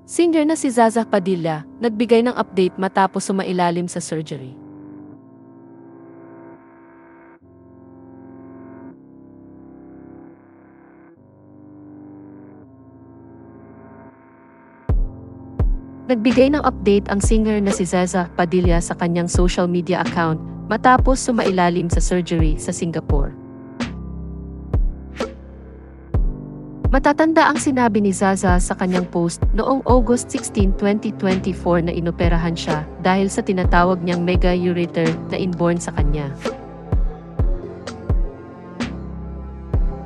Singer na si Zaza Padilla, nagbigay ng update matapos sumailalim sa surgery. Nagbigay ng update ang singer na si Zaza Padilla sa kanyang social media account matapos sumailalim sa surgery sa Singapore. Matatanda ang sinabi ni Zaza sa kanyang post noong August 16, 2024 na inoperahan siya dahil sa tinatawag niyang mega ureter na inborn sa kanya.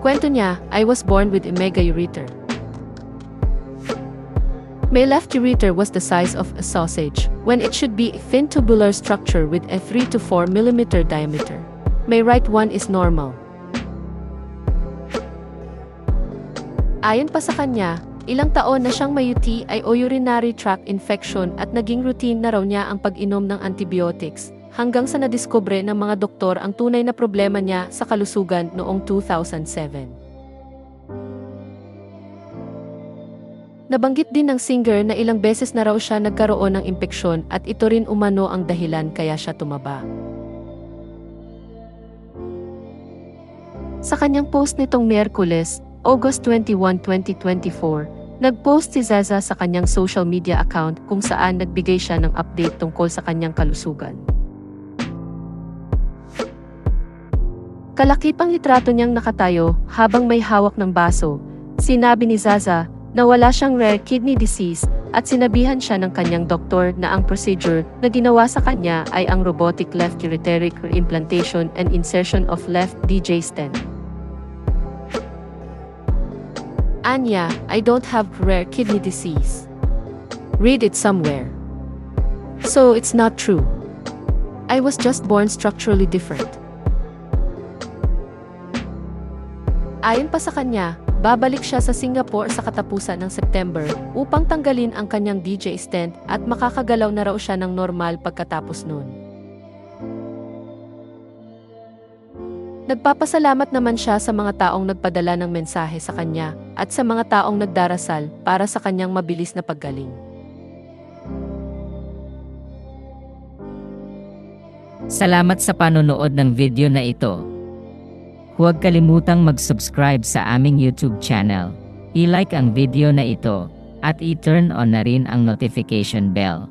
Kwento niya, "I was born with a mega ureter. My left ureter was the size of a sausage, when it should be a thin tubular structure with a 3 to 4 mm diameter. My right one is normal." Ayon pa sa kanya, ilang taon na siyang may UTI o urinary tract infection at naging routine na raw niya ang pag-inom ng antibiotics, hanggang sa nadiskubre ng mga doktor ang tunay na problema niya sa kalusugan noong 2007. Nabanggit din ng singer na ilang beses na raw siya nagkaroon ng impeksyon at ito rin umano ang dahilan kaya siya tumaba. Sa kanyang post nitong Miyerkules, August 21, 2024, nag-post si Zaza sa kanyang social media account kung saan nagbigay siya ng update tungkol sa kanyang kalusugan. Kalakipang litrato niyang nakatayo habang may hawak ng baso. Sinabi ni Zaza na wala siyang rare kidney disease at sinabihan siya ng kanyang doktor na ang procedure na ginawa sa kanya ay ang robotic left ureteric reimplantation and insertion of left DJ stent. Anya, "I don't have rare kidney disease. Read it somewhere. So it's not true. I was just born structurally different." Ayon pa sa kanya, babalik siya sa Singapore sa katapusan ng September upang tanggalin ang kanyang DJ stent at makakagalaw na raw siya ng normal pagkatapos nun. Nagpapasalamat naman siya sa mga taong nagpadala ng mensahe sa kanya at sa mga taong nagdarasal para sa kanyang mabilis na paggaling. Salamat sa panonood ng video na ito. Huwag kalimutang mag-subscribe sa aming YouTube channel, i-like ang video na ito, at i-turn on na rin ang notification bell